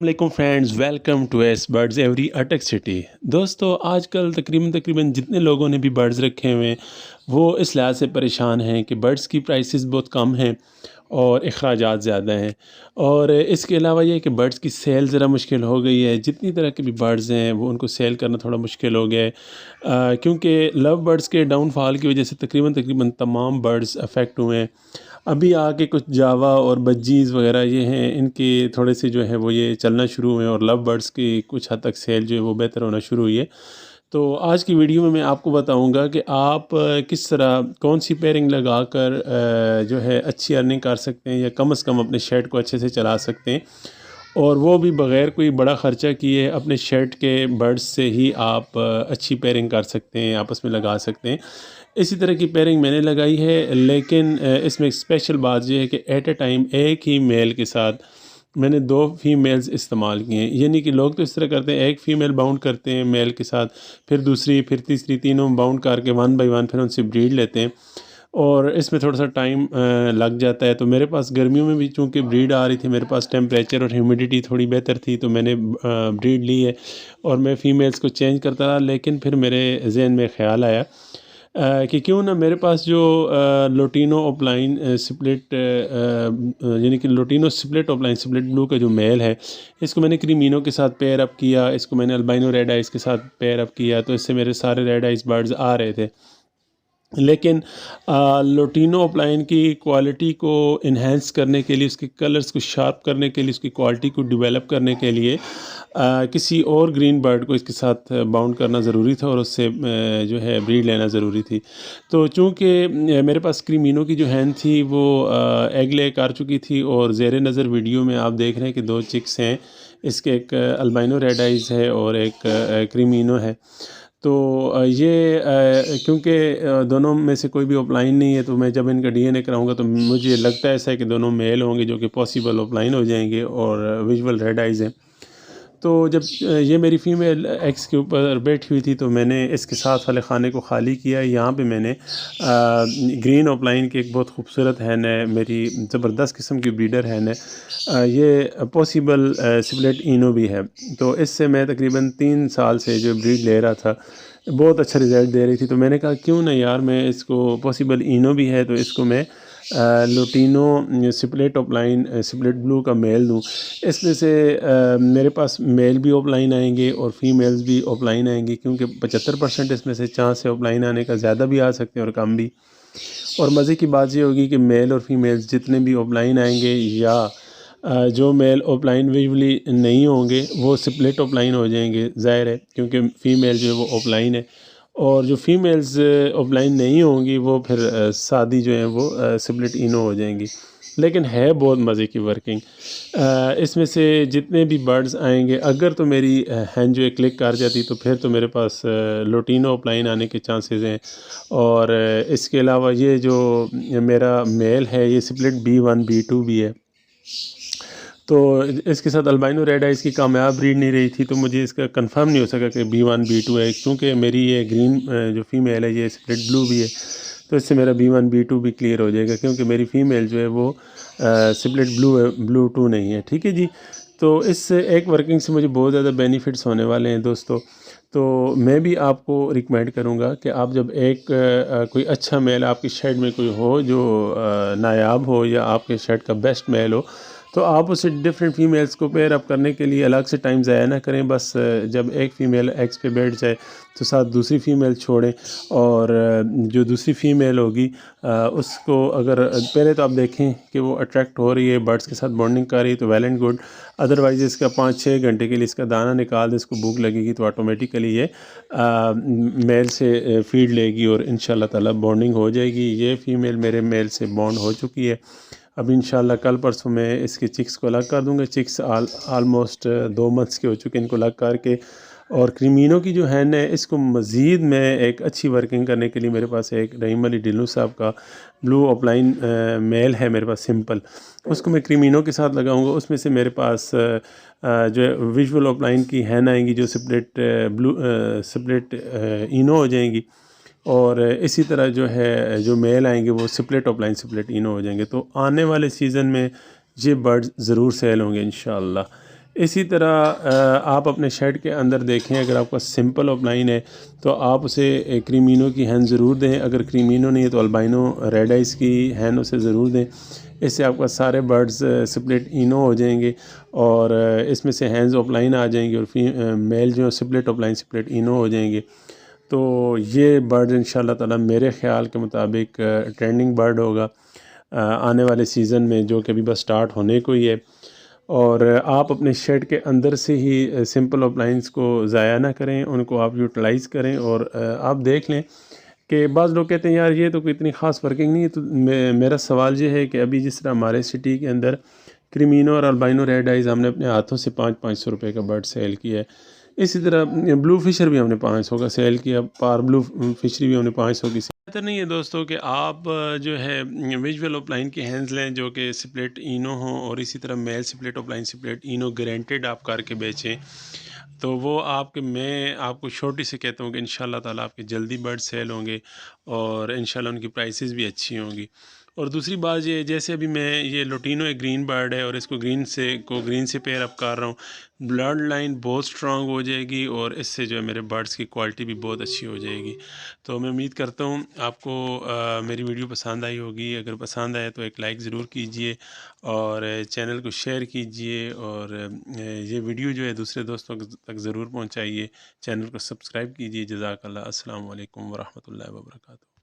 वालेकुम friends, welcome to S birds every अटक city. दोस्तों, आजकल तकरीबन जितने लोगों ने भी बर्ड्स रखे हुए हैं वो इस लिहाज से परेशान हैं कि बर्ड्स की प्राइसेस बहुत कम हैं और अखराजात ज़्यादा हैं। और इसके अलावा ये है कि बर्ड्स की सेल ज़रा मुश्किल हो गई है। जितनी तरह के भी बर्ड्स हैं वो उनको सेल करना थोड़ा मुश्किल हो गया है, क्योंकि लव बर्ड्स के डाउनफॉल की वजह से तकरीबन तमाम बर्ड्स अफेक्ट हुए हैं। अभी आके कुछ जावा और बज्जीज़ वगैरह ये हैं, इनके थोड़े से जो है वो ये चलना शुरू हुए हैं और लव बर्ड्स की कुछ हद तक सेल जो है वो बेहतर होना शुरू हुई है। तो आज की वीडियो में मैं आपको बताऊंगा कि आप किस तरह कौन सी पेयरिंग लगाकर जो है अच्छी अर्निंग कर सकते हैं या कम से कम अपने शेड को अच्छे से चला सकते हैं, और वो भी बग़ैर कोई बड़ा ख़र्चा किए अपने शर्ट के बर्ड्स से ही आप अच्छी पेयरिंग कर सकते हैं, आपस में लगा सकते हैं। इसी तरह की पेयरिंग मैंने लगाई है, लेकिन इसमें एक स्पेशल बात यह है कि एट ए टाइम एक ही मेल के साथ मैंने 2 फीमेल्स इस्तेमाल किए हैं। यानी कि लोग तो इस तरह करते हैं, एक फ़ीमेल बाउंड करते हैं मेल के साथ, फिर दूसरी, फिर तीसरी, तीनों बाउंड करके 1 बाय 1 फिर उनसे ब्रीड लेते हैं और इसमें थोड़ा-सा टाइम लग जाता है। तो मेरे पास गर्मियों में भी चूँकि ब्रीड आ रही थी, मेरे पास टेम्परेचर और ह्यूमिडिटी थोड़ी बेहतर थी, तो मैंने ब्रीड ली है और मैं फ़ीमेल्स को चेंज करता रहा। लेकिन फिर मेरे ज़हन में ख़्याल आया कि क्यों ना मेरे पास जो लोटिनो ऑफलाइन स्प्लिट यानी कि lutino split offline split blue का जो मेल है, इसको मैंने क्रीमिनो के साथ पेयर अप किया, इसको मैंने अल्बाइनो रेड आइज़ के साथ पेयर अप किया, तो इससे मेरे सारे रेड आइज़ बर्ड्स आ रहे थे। लेकिन लोटिनो अपलाइन की क्वालिटी को इन्हेंस करने के लिए, उसके कलर्स को शार्प करने के लिए, उसकी क्वालिटी को डेवलप करने के लिए किसी और ग्रीन बर्ड को इसके साथ बाउंड करना ज़रूरी था और उससे जो है ब्रीड लेना ज़रूरी थी। तो चूँकि मेरे पास क्रीमिनो की जो हैन थी वो एग ले कर चुकी थी और ज़ेर नज़र वीडियो में आप देख रहे हैं कि 2 चिक्स हैं। इसके एक अल्बाइनो रेड आइज़ है और एक क्रीमिनो है। तो ये क्योंकि दोनों में से कोई भी ऑफलाइन नहीं है, तो मैं जब इनका डीएनए कराऊंगा तो मुझे लगता है ऐसा है कि दोनों मेल होंगे, जो कि पॉसिबल ऑफलाइन हो जाएंगे और विजुअल रेड आइज़ हैं। तो जब ये मेरी फ़ीमेल एक्स के ऊपर बैठी हुई थी तो मैंने इसके साथ वाले ख़ाने को ख़ाली किया। यहाँ पे मैंने ग्रीन ऑफलाइन की एक बहुत खूबसूरत हैन है, मेरी ज़बरदस्त किस्म की ब्रीडर हैन है। ये पॉसिबल स्प्लिट इनो भी है। तो इससे मैं तकरीबन 3 साल से जो ब्रीड ले रहा था, बहुत अच्छा रिज़ल्ट दे रही थी। तो मैंने कहा क्यों ना यार, मैं इसको पॉसिबल इनो भी है तो इसको मैं lutino split offline split blue का मेल दूँ। इसमें से मेरे पास मेल भी ऑफलाइन आएंगे और फीमेल्स भी ऑफलाइन आएंगी, क्योंकि 75% इसमें से चांस है ऑफलाइन आने का, ज़्यादा भी आ सकते हैं और कम भी। और मज़े की बात ये होगी कि मेल और फीमेल्स जितने भी ऑफलाइन आएंगे या जो मेल ऑफलाइन विजुअली नहीं होंगे वो स्प्लिट ऑफलाइन हो जाएंगे, ज़ाहिर है, क्योंकि फ़ीमेल जो है वो ऑफलाइन है। और जो फीमेल्स ऑफलाइन नहीं होंगी वो फिर शादी जो है वो स्प्लिट इनो हो जाएंगी। लेकिन है बहुत मज़े की वर्किंग। इसमें से जितने भी बर्ड्स आएंगे, अगर तो मेरी हैंड जो है क्लिक कर जाती तो फिर तो मेरे पास लोटिनो ऑफलाइन आने के चांसेस हैं। और इसके अलावा ये जो मेरा मेल है ये स्प्लिट B1 B2 भी है। तो इसके साथ अल्बाइनो रेड आइज़ की कामयाब ब्रीड नहीं रही थी, तो मुझे इसका कंफर्म नहीं हो सका कि B1 B2 है, क्योंकि मेरी ये ग्रीन जो फीमेल है ये स्प्लिट ब्लू भी है। तो इससे मेरा B1 B2 भी क्लियर हो जाएगा, क्योंकि मेरी फ़ीमेल जो है वो स्प्लिट ब्लू है, ब्लू 2 नहीं है। ठीक है जी। तो इस एक वर्किंग से मुझे बहुत ज़्यादा बेनिफिट्स होने वाले हैं दोस्तों। तो मैं भी आपको रिकमेंड करूँगा कि आप जब एक कोई अच्छा मेल आपकी शेड में कोई हो जो नायाब हो या आपके शेड का बेस्ट मेल हो, तो आप उसे डिफरेंट फीमेल्स को पेयर अप करने के लिए अलग से टाइम ज़ाया ना करें। बस जब एक फ़ीमेल एक्स पे बैठ जाए तो साथ दूसरी फ़ीमेल छोड़ें और जो दूसरी फ़ीमेल होगी उसको अगर पहले तो आप देखें कि वो अट्रैक्ट हो रही है, बर्ड्स के साथ बॉन्डिंग कर रही है, तो वेल एंड गुड। अदरवाइज़ इसका 5-6 घंटे के लिए इसका दाना निकाल दें, इसको भूख लगेगी तो ऑटोमेटिकली ये मेल से फीड लेगी और इंशाल्लाह ताला बॉन्डिंग हो जाएगी। ये फ़ीमेल मेरे मेल से बॉन्ड हो चुकी है। अब इंशाल्लाह कल परसों में इसके चिक्स को अलग कर दूंगा। चिक्स आलमोस्ट 2 मंथ्स के हो चुके हैं इनको अलग करके। और क्रीमिनो की जो हैन है, इसको मज़ीद मैं एक अच्छी वर्किंग करने के लिए मेरे पास एक रहीम अली डिल्लू साहब का ब्लू ऑफलाइन मेल है मेरे पास सिंपल, उसको मैं क्रीमिनो के साथ लगाऊंगा। उसमें से मेरे पास जो है विजुअल ऑफलाइन की हैन आएंगी जो स्प्लिट इनो हो जाएंगी, और इसी तरह जो है जो मेल आएंगे वो स्प्लिट ऑफलाइन स्प्लिट इनो हो जाएंगे। तो आने वाले सीज़न में ये बर्ड्स ज़रूर सेल होंगे इंशाअल्लाह। इसी तरह आप अपने शेड के अंदर देखें, अगर आपका सिंपल ऑफलाइन है तो आप उसे क्रीमिनो की हैन ज़रूर दें। अगर क्रीमिनो नहीं है तो अल्बाइनो रेड आइस की हैन उसे ज़रूर दें। इससे आपका सारे बर्ड्स स्प्लिट इनो हो जाएंगे और इसमें से हैंस ऑफलाइन आ जाएंगे और मेल जो स्प्लिट ऑफलाइन स्प्लिट इनो हो जाएंगे। तो ये बर्ड इंशाल्लाह ताला मेरे ख़्याल के मुताबिक ट्रेंडिंग बर्ड होगा आने वाले सीज़न में, जो कि अभी बस स्टार्ट होने को ही है। और आप अपने शेड के अंदर से ही सिंपल अप्लाइंस को ज़ाया ना करें, उनको आप यूटिलाइज़ करें। और आप देख लें कि बाज़ लोग कहते हैं यार ये तो कोई इतनी ख़ास वर्किंग नहीं है। तो मेरा सवाल ये है कि अभी जिस तरह हमारे सिटी के अंदर क्रीमिनो और अल्बाइनो रेड आइज़ हमने अपने हाथों से 500-500 रुपये का बर्ड सेल किया है। इसी तरह ब्लू फिशर भी हमने 500 का सेल किया, पार ब्लू फिशरी भी हमने 500 की। बेहतर नहीं है दोस्तों कि आप जो है विजुअल ऑफलाइन के हैंड्स लें जो कि स्प्लिट इनो हो, और इसी तरह मेल स्प्लिट ऑफलाइन स्प्लिट इनो गारंटेड आप करके बेचें। तो वो आपके, मैं आपको छोटी से कहता हूँ कि इंशाल्लाह ताला आपके जल्दी बर्ड सेल होंगे और इंशाल्लाह उनकी प्राइसेस भी अच्छी होंगी। और दूसरी बात ये, जैसे अभी मैं ये लोटिनो एक ग्रीन बर्ड है और इसको ग्रीन से पेयर अप कर रहा हूँ, ब्लड लाइन बहुत स्ट्रांग हो जाएगी और इससे जो है मेरे बर्ड्स की क्वालिटी भी बहुत अच्छी हो जाएगी। तो मैं उम्मीद करता हूँ आपको मेरी वीडियो पसंद आई होगी। अगर पसंद आए तो एक लाइक ज़रूर कीजिए और चैनल को शेयर कीजिए, और ये वीडियो जो है दूसरे दोस्तों तक ज़रूर पहुँचाइए। चैनल को सब्सक्राइब कीजिए। जज़ाकल्लाह। अस्सलाम वालेकुम वरहमतुल्लाहि वबरकातुहू।